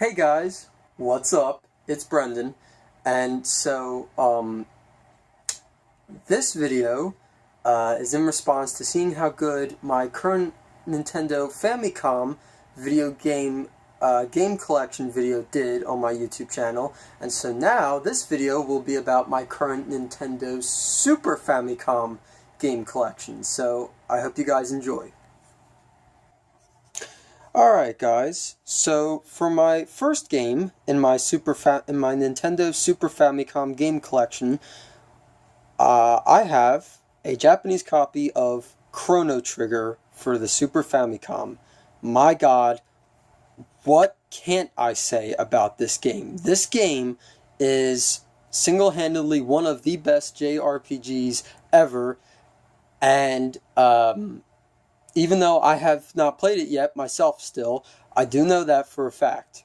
Hey guys, what's up? It's Brendan, and this video is in response to seeing how good my current Nintendo Famicom video game collection video did on my YouTube channel, and so now this video will be about my current Nintendo Super Famicom game collection, so I hope you guys enjoy. Alright guys, so for my first game in my Nintendo Super Famicom game collection, I have a Japanese copy of Chrono Trigger for the Super Famicom. My god, what can't I say about this game? This game is single-handedly one of the best JRPGs ever, and even though I have not played it yet myself still, I do know that for a fact.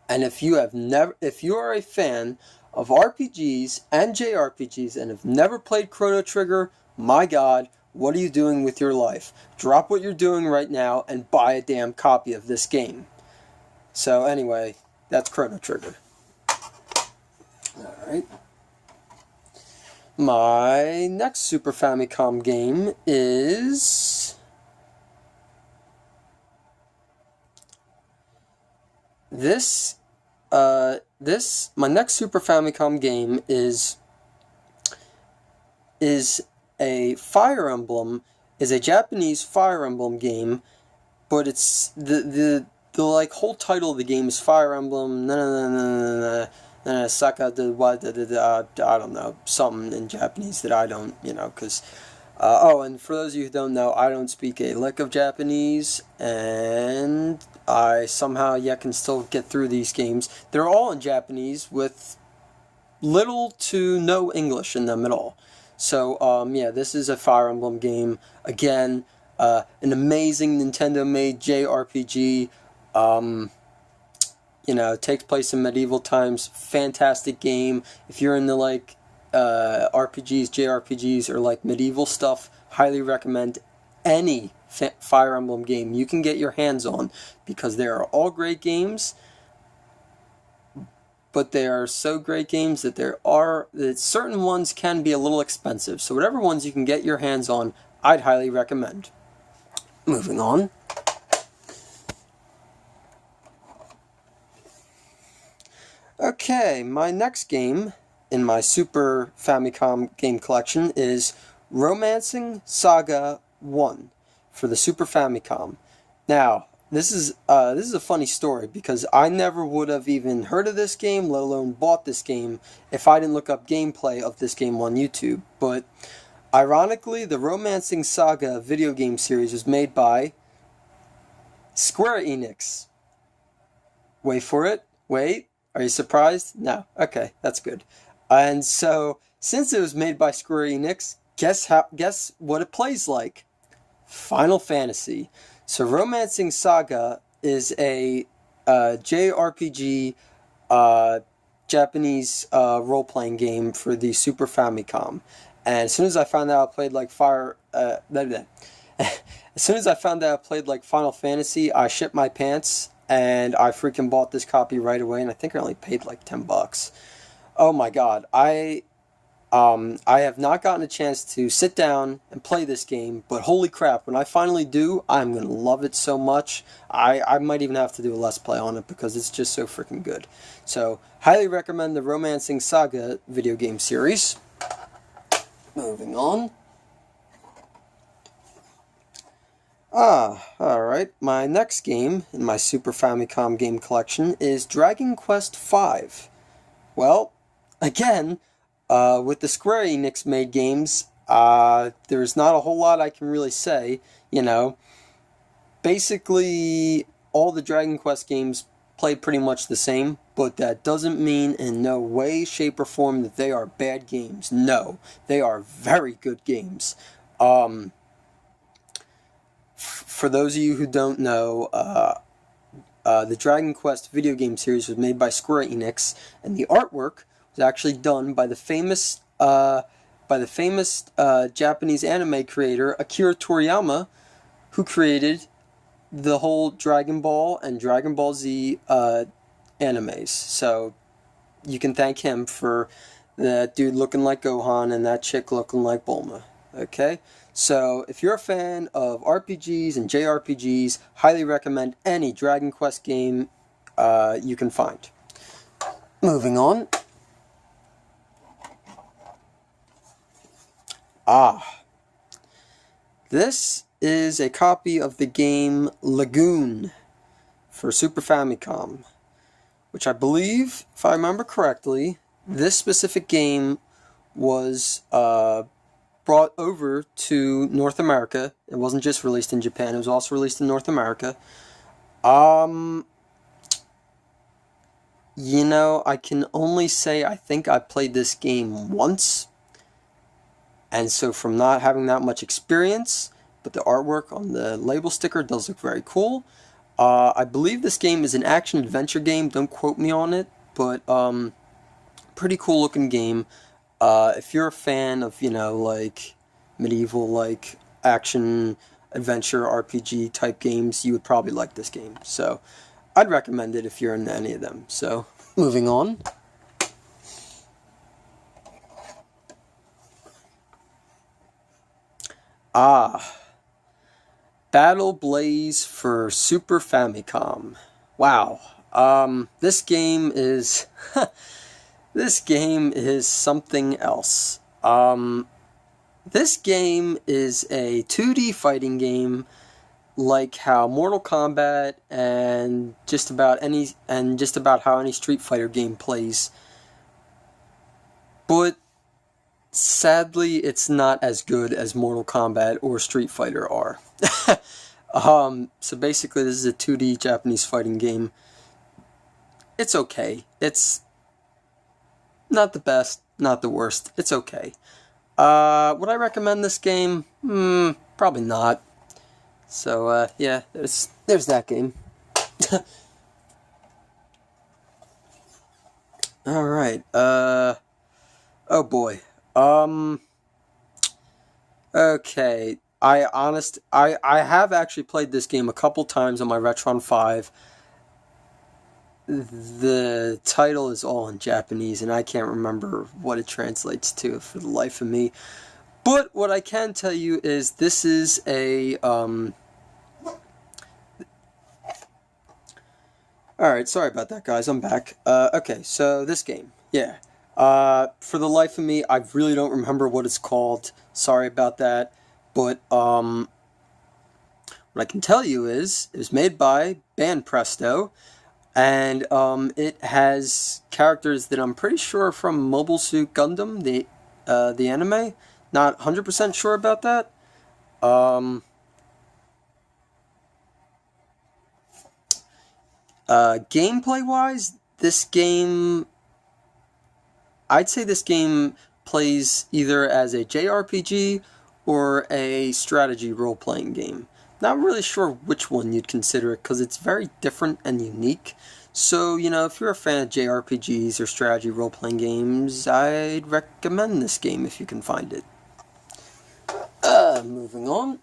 And if you are a fan of RPGs and JRPGs and have never played Chrono Trigger, my god, what are you doing with your life? Drop what you're doing right now and buy a damn copy of this game. So anyway, that's Chrono Trigger. Alright. My next Super Famicom game is my next Super Famicom game is a Fire Emblem, is a Japanese Fire Emblem game, but it's the like whole title of the game is Fire Emblem Saga I don't know, something in Japanese that I don't, because oh, and for those of you who don't know, I don't speak a lick of Japanese, and I somehow yet can still get through these games. They're all in Japanese with little to no English in them at all. So, yeah, this is a Fire Emblem game. Again, an amazing Nintendo-made JRPG. Takes place in medieval times. Fantastic game. If you're into, like, RPGs, JRPGs, or, like, medieval stuff, highly recommend any Fire Emblem game you can get your hands on, because they are all great games, but they are so great games that certain ones can be a little expensive. So whatever ones you can get your hands on, I'd highly recommend. Moving on. Okay, my next game in my Super Famicom game collection is Romancing Saga 1 for the Super Famicom. Now, this is a funny story, because I never would have even heard of this game, let alone bought this game, if I didn't look up gameplay of this game on YouTube. But ironically, the Romancing Saga video game series was made by SquareEnix. Wait for it. Wait. Are you surprised? No. Okay, that's good. And so, since it was made by SquareEnix, guess what it plays like? Final Fantasy. So Romancing Saga is a JRPG Japanese role-playing game for the Super Famicom. And as soon as I found out I played like as soon as I found out I played like Final Fantasy, I shit my pants and I freaking bought this copy right away, and I think I only paid like $10. Oh my god, I have not gotten a chance to sit down and play this game, but holy crap, when I finally do, I'm going to love it so much. I might even have to do a Let's Play on it, because it's just so freaking good. So, highly recommend the Romancing Saga video game series. Moving on. Alright, my next game in my Super Famicom game collection is Dragon Quest V. Well, again, with the Square Enix made games, there's not a whole lot I can really say, Basically, all the Dragon Quest games play pretty much the same, but that doesn't mean in no way, shape, or form that they are bad games. No, they are very good games. For those of you who don't know, the Dragon Quest video game series was made by Square Enix, and the artwork was actually done by the famous Japanese anime creator Akira Toriyama, who created the whole Dragon Ball and Dragon Ball Z animes. So you can thank him for that dude looking like Gohan and that chick looking like Bulma. Okay? So if you're a fan of RPGs and JRPGs, highly recommend any Dragon Quest game you can find. Moving on. This is a copy of the game Lagoon for Super Famicom, which I believe, if I remember correctly, this specific game was brought over to North America. It wasn't just released in Japan, it was also released in North America. You know, I can only say I think I played this game once, and so from not having that much experience, but the artwork on the label sticker does look very cool. I believe this game is an action-adventure game, don't quote me on it, but pretty cool looking game. If you're a fan of, you know, like, medieval, like, action-adventure RPG type games, you would probably like this game. So, I'd recommend it if you're into any of them. So, moving on. Battle Blaze for Super Famicom. Wow. This game is this game is something else. This game is a 2D fighting game, like how Mortal Kombat and just about how any Street Fighter game plays. But sadly, it's not as good as Mortal Kombat or Street Fighter are. So basically, this is a 2D Japanese fighting game. It's okay. It's not the best, not the worst. It's okay. Would I recommend this game? Probably not. So, yeah, there's that game. Alright, oh boy. Okay. I have actually played this game a couple times on my Retron 5. The title is all in Japanese, and I can't remember what it translates to for the life of me. But what I can tell you is this is a, Alright, sorry about that, guys. I'm back. Okay, so this game. Yeah. For the life of me, I really don't remember what it's called. Sorry about that. But, what I can tell you is, it was made by Band Presto, and, it has characters that I'm pretty sure are from Mobile Suit Gundam, the anime. Not 100% sure about that. Gameplay-wise, this game, I'd say this game plays either as a JRPG or a strategy role-playing game. Not really sure which one you'd consider it, because it's very different and unique. So, you know, if you're a fan of JRPGs or strategy role-playing games, I'd recommend this game if you can find it. Moving on.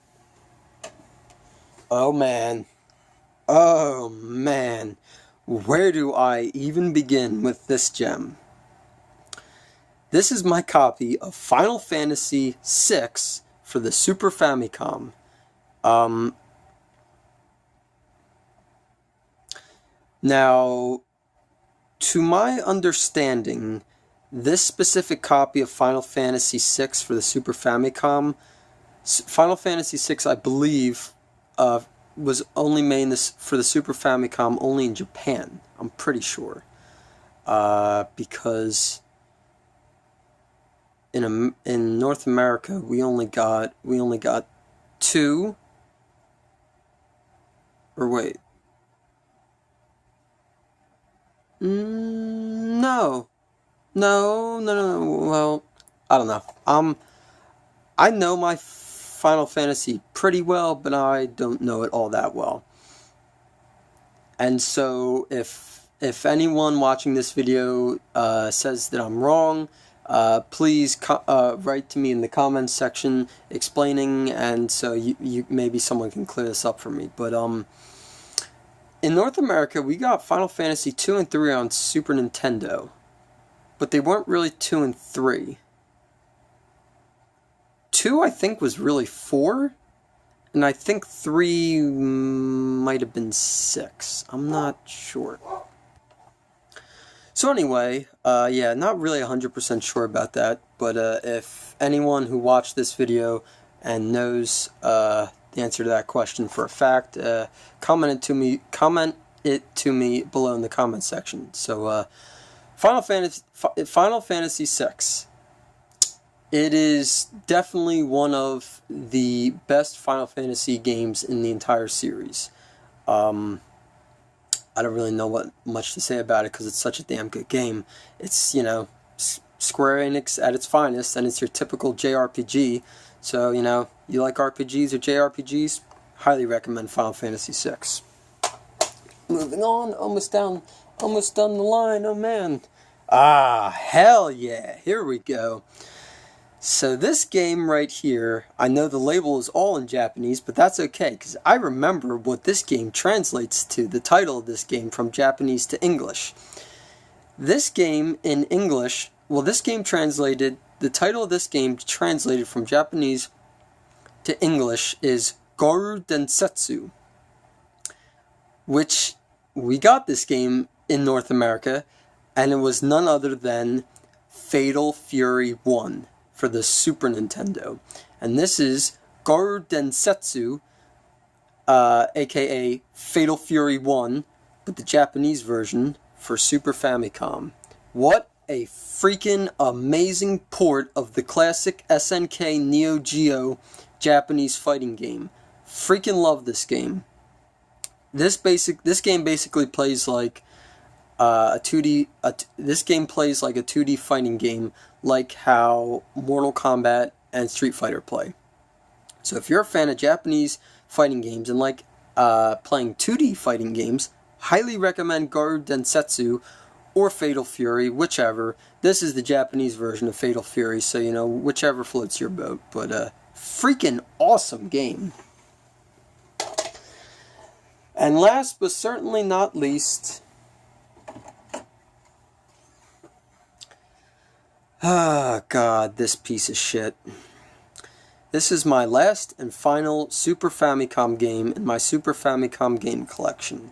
Oh man. Oh man. Where do I even begin with this gem? This is my copy of Final Fantasy VI for the Super Famicom. Now, to my understanding, this specific copy of Final Fantasy VI for the Super Famicom, Final Fantasy VI, I believe, was only made for the Super Famicom only in Japan. I'm pretty sure, because in North America we only got 2. Or wait. No. Well, I don't know. I know my Final Fantasy pretty well, but I don't know it all that well. And so, if anyone watching this video says that I'm wrong, please write to me in the comments section explaining, and so you maybe someone can clear this up for me. But in North America, we got Final Fantasy 2 and 3 on Super Nintendo, but they weren't really 2 and 3. 2, I think, was really 4, and I think 3 might have been 6. I'm not sure. So anyway, yeah, not really 100% sure about that, but if anyone who watched this video and knows the answer to that question for a fact, comment it to me below in the comment section. So, Final Fantasy VI. It is definitely one of the best Final Fantasy games in the entire series. I don't really know much to say about it because it's such a damn good game. It's, you know, SquareEnix at its finest, and it's your typical JRPG. So, you know, you like RPGs or JRPGs? Highly recommend Final Fantasy VI. Moving on, almost done the line, oh man. Ah, hell yeah, here we go. So this game right here, I know the label is all in Japanese, but that's okay, because I remember what this game translates to, the title of this game, from Japanese to English. This game in English, well, this game translated, the title of this game translated from Japanese to English is Garou Densetsu, which we got this game in North America, and it was none other than Fatal Fury 1. For the Super Nintendo. And this is Garou Densetsu, aka Fatal Fury 1, but the Japanese version for Super Famicom. What a freaking amazing port of the classic SNK Neo Geo Japanese fighting game. Freaking love this game. This game basically plays like a 2D. This game plays like a 2D fighting game, like how Mortal Kombat and Street Fighter play. So if you're a fan of Japanese fighting games and like playing 2D fighting games, highly recommend Garou Densetsu or Fatal Fury, whichever. This is the Japanese version of Fatal Fury, so you know, whichever floats your boat. But freaking awesome game. And last but certainly not least, ah, God, this piece of shit. This is my last and final Super Famicom game in my Super Famicom game collection.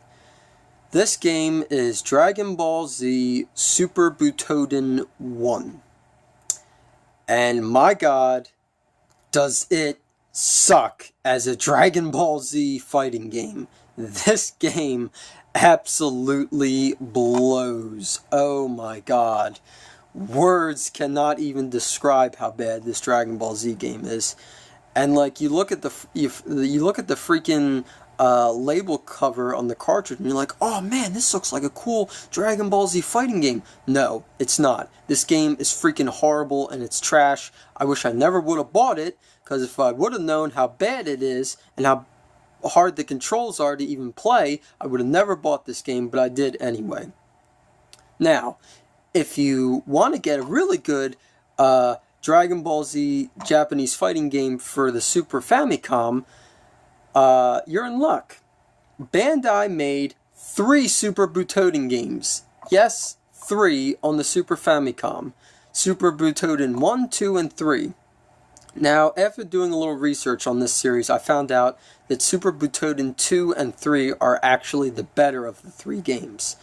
This game is Dragon Ball Z Super Butoden 1. And my God, does it suck as a Dragon Ball Z fighting game. This game absolutely blows. Oh my God. Words cannot even describe how bad this Dragon Ball Z game is. And like you look at the freaking label cover on the cartridge and you're like, oh man, this looks like a cool Dragon Ball Z fighting game. No, it's not. This game is freaking horrible and it's trash. I wish I never would have bought it, because if I would have known how bad it is and how hard the controls are to even play, I would have never bought this game, but I did anyway. Now, if you want to get a really good Dragon Ball Z Japanese fighting game for the Super Famicom, you're in luck. Bandai made 3 Super Butoden games. Yes, 3 on the Super Famicom. Super Butoden 1, 2, and 3. Now, after doing a little research on this series, I found out that Super Butoden 2 and 3 are actually the better of the 3 games.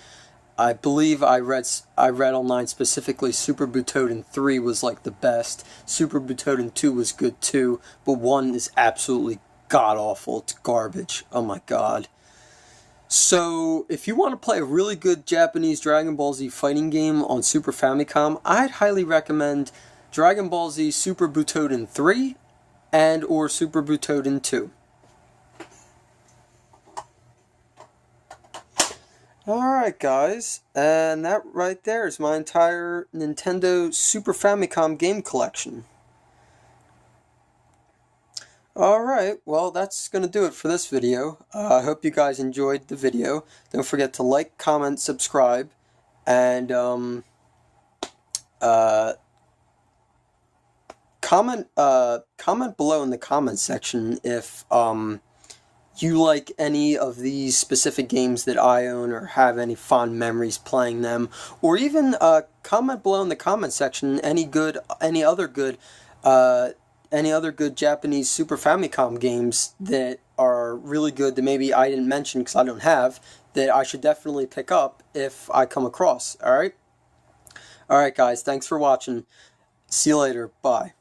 I believe I read online specifically Super Butoden 3 was like the best. Super Butoden 2 was good too, but 1 is absolutely god-awful. It's garbage. Oh my God. So, if you want to play a really good Japanese Dragon Ball Z fighting game on Super Famicom, I'd highly recommend Dragon Ball Z Super Butoden 3 and or Super Butoden 2. Alright guys, and that right there is my entire Nintendo Super Famicom game collection. Alright, well that's going to do it for this video. I hope you guys enjoyed the video. Don't forget to like, comment, subscribe, and comment below in the comment section if you like any of these specific games that I own or have any fond memories playing them, or even comment below in the comment section any other good Japanese Super Famicom games that are really good that maybe I didn't mention because I don't have, that I should definitely pick up if I come across. Alright guys, thanks for watching. See you later. Bye.